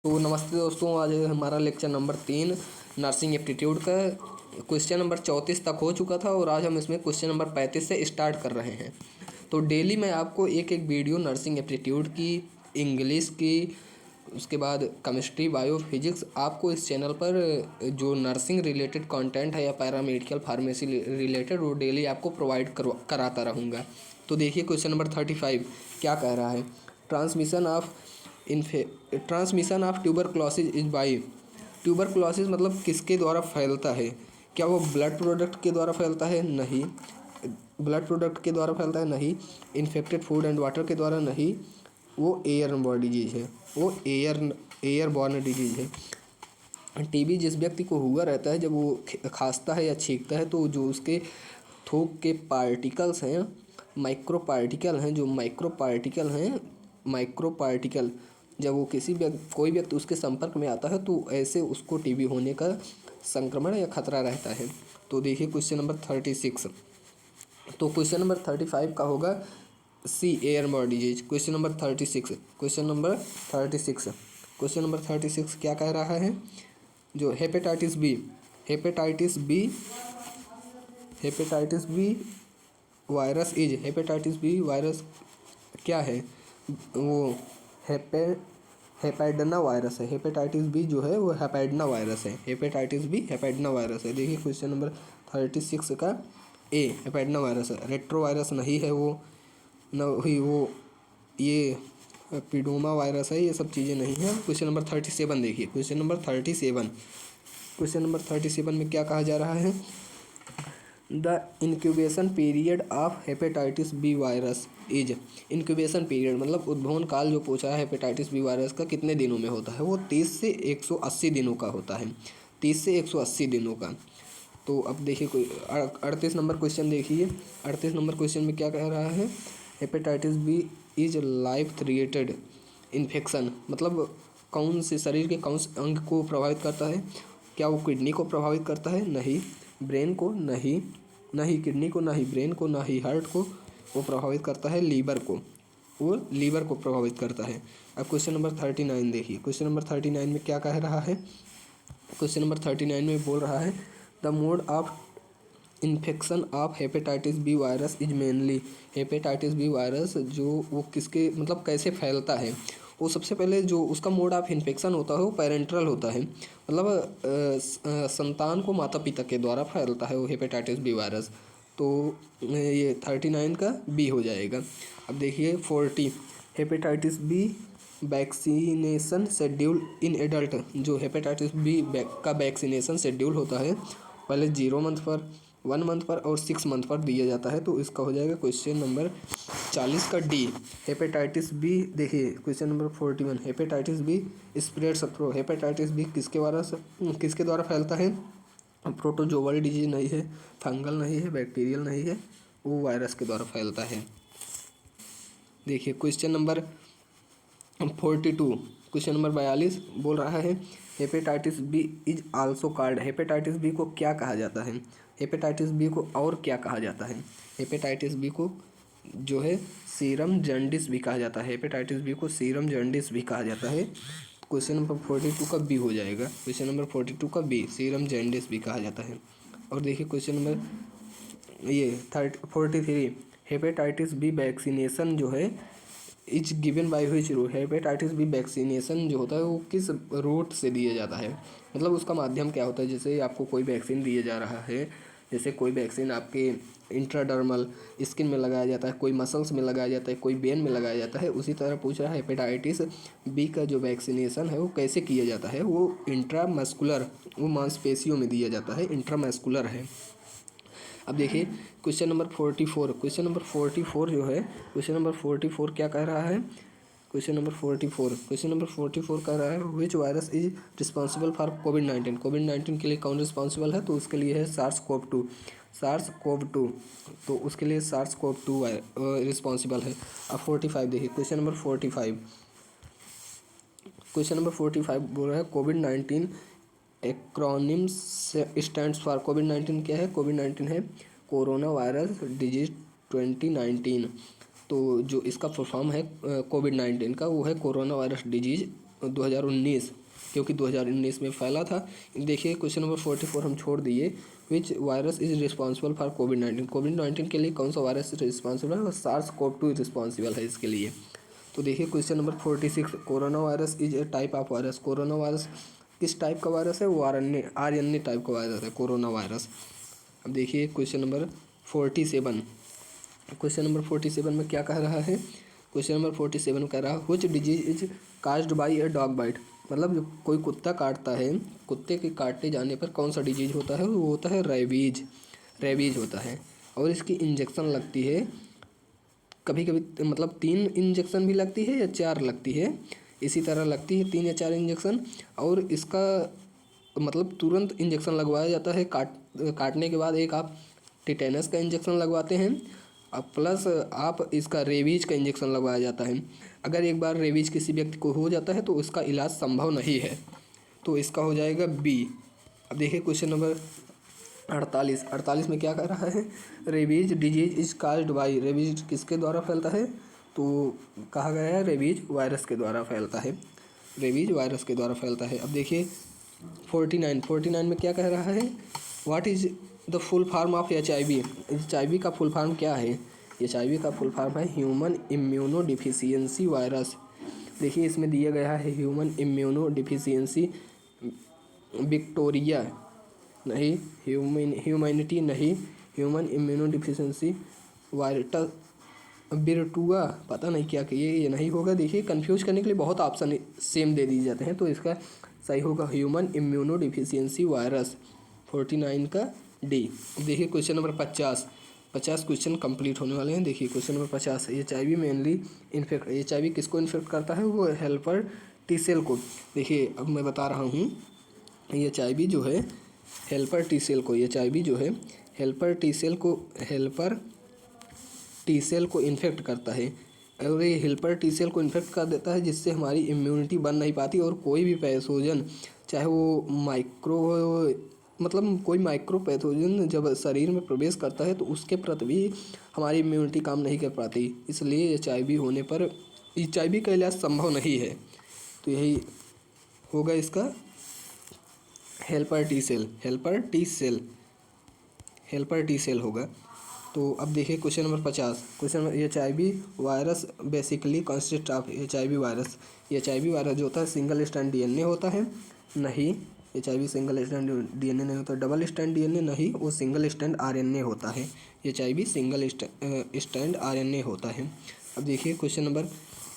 तो नमस्ते दोस्तों, आज हमारा लेक्चर नंबर 3 नर्सिंग एप्टीट्यूड का क्वेश्चन नंबर 34 तक हो चुका था और आज हम इसमें क्वेश्चन नंबर 35 से स्टार्ट कर रहे हैं। तो डेली मैं आपको एक एक वीडियो नर्सिंग एप्टीट्यूड की, इंग्लिश की, उसके बाद केमिस्ट्री, बायो, फिजिक्स, आपको इस चैनल पर जो नर्सिंग रिलेटेड कंटेंट है या पैरामेडिकल फार्मेसी रिलेटेड वो डेली आपको प्रोवाइड कराता रहूँगा। तो देखिए क्वेश्चन नंबर 35 क्या कह रहा है। Transmission of tuberculosis is by. Tuberculosis मतलब किसके द्वारा फैलता है? क्या वो ब्लड प्रोडक्ट के द्वारा फैलता है? नहीं। ब्लड प्रोडक्ट के द्वारा फैलता है? नहीं। इन्फेक्टेड फूड एंड वाटर के द्वारा? नहीं। वो एयरबॉर्न डिजीज है, वो एयरबॉर्न डिजीज है। टीबी जिस व्यक्ति को हुआ रहता है, जब वो खांसता है या छींकता है तो जो उसके थूक के पार्टिकल्स हैं, माइक्रो पार्टिकल जब वो कोई व्यक्ति उसके संपर्क में आता है तो ऐसे उसको टीबी होने का संक्रमण या खतरा रहता है। तो देखिए क्वेश्चन नंबर 36। तो क्वेश्चन नंबर 35 का होगा सी एयरबॉर्न डिजीज। क्वेश्चन नंबर 36 क्या कह रहा है? जो हेपेटाइटिस बी वायरस क्या है? वो हेपेडना वायरस है। हेपेटाइटिस बी जो है वो हेपेडना वायरस है। देखिए क्वेश्चन नंबर 36 का ए हेपेडना वायरस है। रेट्रो वायरस नहीं है वो, न ही वो ये पिडोमा वायरस है, ये सब चीज़ें नहीं है। क्वेश्चन नंबर 37 देखिए। क्वेश्चन नंबर 37 में क्या कहा जा रहा है? The incubation period of hepatitis B virus is. Incubation period मतलब उद्भवन काल जो पूछा है हेपेटाइटिस बी वायरस का कितने दिनों में होता है? वो 30 से 180 दिनों का होता है। 30 से 180 दिनों का। तो अब देखिए कोई 38 नंबर क्वेश्चन देखिए। 38 नंबर क्वेश्चन में क्या कह रहा है? Hepatitis B is life threatened infection मतलब शरीर के कौन से अंग को प्रभावित करता है? क्या वो किडनी को प्रभावित करता है? नहीं। ब्रेन को? नहीं किडनी को, नहीं ब्रेन को, नहीं हार्ट को। वो प्रभावित करता है लीवर को प्रभावित करता है। अब क्वेश्चन नंबर 39 देखिए। क्वेश्चन नंबर 39 में क्या कह रहा है? क्वेश्चन नंबर 39 में बोल रहा है the mode of infection of hepatitis B virus is mainly. Hepatitis B virus जो वो किसके मतलब कैसे फैलता है? वो सबसे पहले जो उसका मोड ऑफ इन्फेक्शन होता है वो पेरेंट्रल होता है, मतलब संतान को माता पिता के द्वारा फैलता है वो हेपेटाइटिस बी वायरस। तो ये 39 का बी हो जाएगा। अब देखिए 40 hepatitis B vaccination schedule in adult. जो हेपेटाइटिस बी का वैक्सीनेशन शेड्यूल होता है पहले 0 मंथ पर, 1 मंथ पर और 6 मंथ पर दिया जाता है। तो इसका हो जाएगा क्वेश्चन नंबर 40 का डी। हेपेटाइटिस बी देखिए question number 41 hepatitis B spreads through. Hepatitis B किसके द्वारा फैलता है? प्रोटोजोअल डिजीज नहीं है, फंगल नहीं है, बैक्टीरियल नहीं है, वो वायरस के द्वारा फैलता है। देखिए क्वेश्चन नंबर 42 क्वेश्चन नंबर 42 बोल रहा है hepatitis B is also called. Hepatitis B को क्या कहा जाता है? हेपेटाइटिस बी को और क्या कहा जाता है? हेपेटाइटिस बी को जो है सीरम जॉन्डिस भी कहा जाता है। हेपेटाइटिस बी को सीरम जॉन्डिस भी कहा जाता है। क्वेश्चन नंबर 42 का बी हो जाएगा। क्वेश्चन नंबर 42 का बी सीरम जॉन्डिस भी कहा जाता है। और देखिए क्वेश्चन नंबर ये 43 हेपेटाइटिस बी वैक्सीनेशन जो है is given by which route. Hepatitis B vaccination जो होता है वो किस रूट से दिया जाता है, मतलब उसका माध्यम क्या होता है? जैसे आपको कोई वैक्सीन दिया जा रहा है, जैसे कोई वैक्सीन आपके इंट्राडर्मल स्किन में लगाया जाता है, कोई मसल्स में लगाया जाता है, कोई वेन में लगाया जाता है, उसी तरह पूछ रहा है हेपेटाइटिस बी का जो वैक्सीनेशन है वो कैसे किया जाता है? वो इंट्रामस्कुलर, वो मांसपेशियों में दिया जाता है, इंट्रामस्कुलर है। अब देखिए क्वेश्चन नंबर 44 क्वेश्चन नंबर 44 जो है क्वेश्चन नंबर 44 क्या कह रहा है? क्वेश्चन नंबर 44 कह रहा है विच वायरस इज रिस्पॉन्सिबल फॉर कोविड-19। कोविड-19 के लिए कौन रिस्पॉन्सिबल है? तो उसके लिए है सार्स-कोव-2। तो उसके लिए सार्स-कोव-2 रिस्पॉन्सिबल है। अब 45 देखिए क्वेश्चन नंबर 45 बोल रहा है कोविड-19 एक्रोनिम्स स्टैंड्स फॉर। कोविड-19 क्या है? कोविड-19 है कोरोना वायरस डिजीज 2019। तो जो इसका फुल फॉर्म है कोविड-19 का वो है कोरोना वायरस डिजीज 2019, क्योंकि 2019 में फैला था। देखिए क्वेश्चन नंबर 44 हम छोड़ दिए। विच वायरस इज रिस्पॉन्सिबल फॉर कोविड-19? कोविड-19 के लिए कौन सा वायरस रिस्पॉन्सिबल है? SARS-CoV-2 रिस्पॉन्सिबल है इसके लिए। तो देखिए question number 46, corona virus is a type of virus. Corona virus किस टाइप का वायरस है? वो आरएनए टाइप का वायरस है कोरोना वायरस। अब देखिए क्वेश्चन नंबर 47। क्वेश्चन नंबर 47 में क्या कह रहा है? क्वेश्चन नंबर 47 कह रहा है which disease is caused by a dog bite. मतलब जो कोई कुत्ता काटता है, कुत्ते के काटने जाने पर कौन सा डिजीज होता है? वो होता है रेबीज। रेबीज होता है और इसकी इंजेक्शन लगती है कभी कभी, मतलब 3 इंजेक्शन भी लगती है या 4 लगती है, इसी तरह लगती है 3 या 4 इंजेक्शन। और इसका मतलब तुरंत इंजेक्शन लगवाया जाता है। काटने के बाद एक आप टिटेनस का इंजेक्शन लगवाते हैं, अब प्लस आप इसका रेबीज का इंजेक्शन लगवाया जाता है। अगर एक बार रेबीज किसी व्यक्ति को हो जाता है तो उसका इलाज संभव नहीं है, तो इसका हो जाएगा बी। अब देखिए क्वेश्चन नंबर 48 में क्या कह रहा है? Rabies disease is caused bye. Rabies किसके द्वारा फैलता है? तो कहा गया है रेबीज वायरस के द्वारा फैलता है। रेबीज वायरस के द्वारा फैलता है। अब देखिए 49 में क्या कह रहा है? What is the full form of HIV? HIV का फुल फॉर्म क्या है? HIV का फुल फॉर्म है ह्यूमन इम्यूनो डिफिशियंसी वायरस। देखिए इसमें दिया गया है ह्यूमन इम्यूनो डिफिशियंसी विक्टोरिया नहीं, ह्यूमैनिटी नहीं, ह्यूमन इम्यूनो डिफिशियंसी वायरस बिरटुआ, पता नहीं क्या कहिए, ये नहीं होगा। देखिए कंफ्यूज करने के लिए बहुत ऑप्शन सेम दे दिए जाते हैं, तो इसका सही होगा ह्यूमन इम्यूनो डिफिशियंसी वायरस 49 का डी। देखिए क्वेश्चन नंबर 50 क्वेश्चन कंप्लीट होने वाले हैं। देखिए question number 50, HIV mainly infect, HIV किसको इन्फेक्ट करता है? वो हेल्पर टी सेल को। देखिए अब मैं बता रहा हूँ, HIV जो है हेल्पर टी सेल को, HIV जो है हेल्पर टी सेल को इन्फेक्ट करता है। और ये हेल्पर टी सेल को इन्फेक्ट कर देता है, जिससे हमारी इम्यूनिटी बन नहीं पाती और कोई भी पैथोजन, चाहे वो कोई माइक्रो पैथोजन जब शरीर में प्रवेश करता है तो उसके प्रति भी हमारी इम्यूनिटी काम नहीं कर पाती। इसलिए HIV होने पर HIV का इलाज संभव नहीं है। तो यही होगा इसका हेल्पर टी सेल होगा। तो अब देखिए question number 50। Question number HIV virus basically consist of. HIV virus जो होता है सिंगल स्ट्रैंड DNA होता है? नहीं, HIV सिंगल स्ट्रैंड DNA नहीं होता। डबल स्ट्रैंड DNA नहीं, वो सिंगल स्ट्रैंड RNA होता है। HIV सिंगल स्ट्रैंड RNA होता है। अब देखिए क्वेश्चन नंबर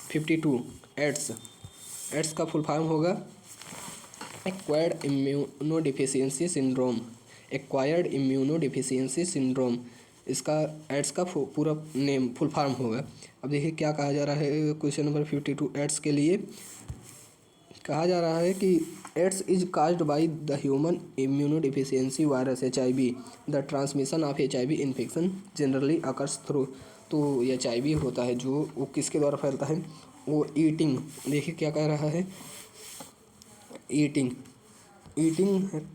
52, एड्स का फुल फॉर्म होगा एक्वायर्ड इम्यूनो डिफिशियंसी सिंड्रोम। इसका एड्स का पूरा नेम फुल फॉर्म होगा। अब देखिए क्या कहा जा रहा है क्वेश्चन नंबर 52 एड्स के लिए। कहा जा रहा है कि AIDS is caused by the human immunodeficiency virus HIV। The transmission of HIV infection generally occurs through. तो HIV होता है जो वो किसके द्वारा फैलता है? वो ईटिंग। देखिए क्या कह रहा है? Eating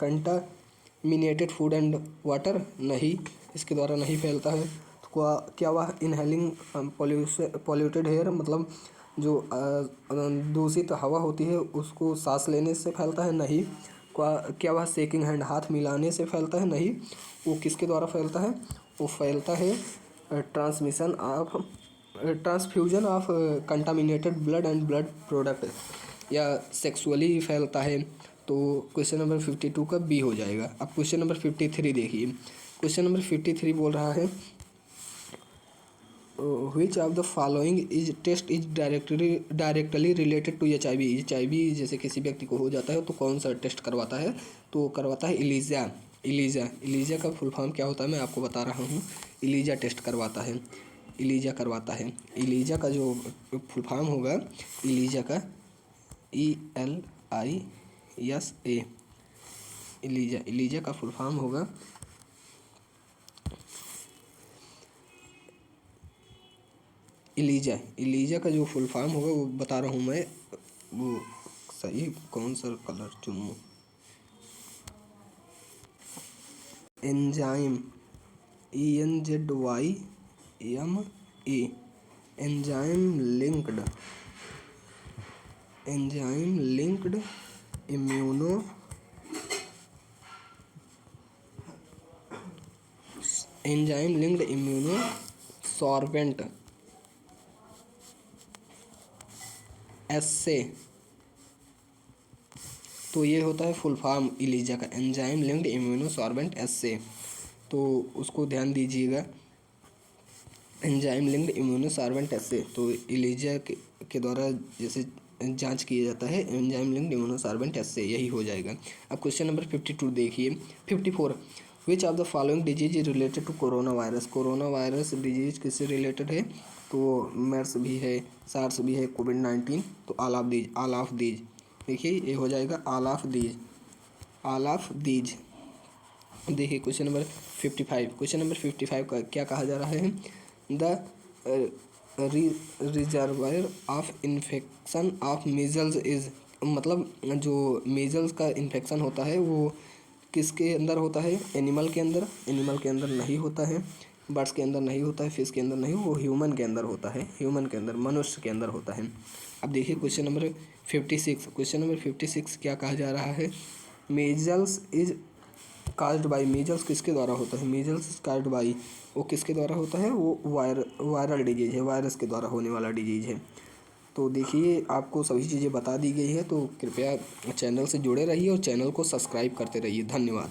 contaminated food and water, नहीं, इसके द्वारा नहीं फैलता है। तो क्या वह इनहेलिंग पॉल्यूटेड एयर, मतलब जो दूषित हवा होती है उसको सांस लेने से फैलता है? नहीं। क्या वह शेकिंग हैंड, हाथ मिलाने से फैलता है? नहीं। वो किसके द्वारा फैलता है? वो फैलता है transfusion of contaminated blood and blood product, या सेक्सुअली फैलता है। तो क्वेश्चन नंबर 52 का बी हो जाएगा। अब क्वेश्चन नंबर 53 देखिए। क्वेश्चन नंबर 53 बोल रहा है which of the following is test is directly related to HIV। जैसे किसी व्यक्ति को हो जाता है तो कौन सा टेस्ट करवाता है? तो करवाता है इलीजा का फुल फॉर्म क्या होता है मैं आपको बता रहा हूँ। इलीजा टेस्ट करवाता है, इलीजा का जो फुल फॉर्म होगा, इलीजा का ELISA, इलीजा का फुल फॉर्म होगा इलीजा का जो फुल फॉर्म होगा वो बता रहा हूँ मैं। वो सही कौन सा कलर चुनूँ? Enzyme, ENZYME, enzyme linked enzyme linked immunosorbent assay. तो ये होता है फुल फॉर्म इलीजा का, enzyme linked immunosorbent assay. तो उसको ध्यान दीजिएगा, enzyme linked immunosorbent assay. तो इलीजा के द्वारा जैसे जांच किया जाता है enzyme linked immunosorbent assay, यही हो जाएगा। अब क्वेश्चन नंबर 52 देखिए। 54, which of the following disease is related to corona virus. Corona virus disease किससे रिलेटेड है? तो मेर्स भी है, सार्स भी है, कोविड-19। तो ऑल ऑफ दीज देखिए ये हो जाएगा ऑल ऑफ दीज। देखिए क्वेश्चन नंबर 55। क्वेश्चन नंबर 55 का क्या कहा जा रहा है? The reservoir of infection of measles is, मतलब जो मीजल्स का इन्फेक्शन होता है वो किसके अंदर होता है? एनिमल के अंदर नहीं होता है, बर्ड्स के अंदर नहीं होता है, फिश के अंदर नहीं, वो ह्यूमन के अंदर होता है, ह्यूमन के अंदर, मनुष्य के अंदर होता है। अब देखिए क्वेश्चन नंबर 56। क्वेश्चन नंबर 56 क्या कहा जा रहा है? Measles is caused by, measles किसके द्वारा होता है? मीजल्स काज्ड बाई, वो किसके द्वारा होता है? वो वायरल डिजीज है, वायरस के द्वारा होने वाला डिजीज है। तो देखिए आपको सभी चीज़ें बता दी गई है, तो कृपया चैनल से जुड़े रहिए और चैनल को सब्सक्राइब करते रहिए। धन्यवाद।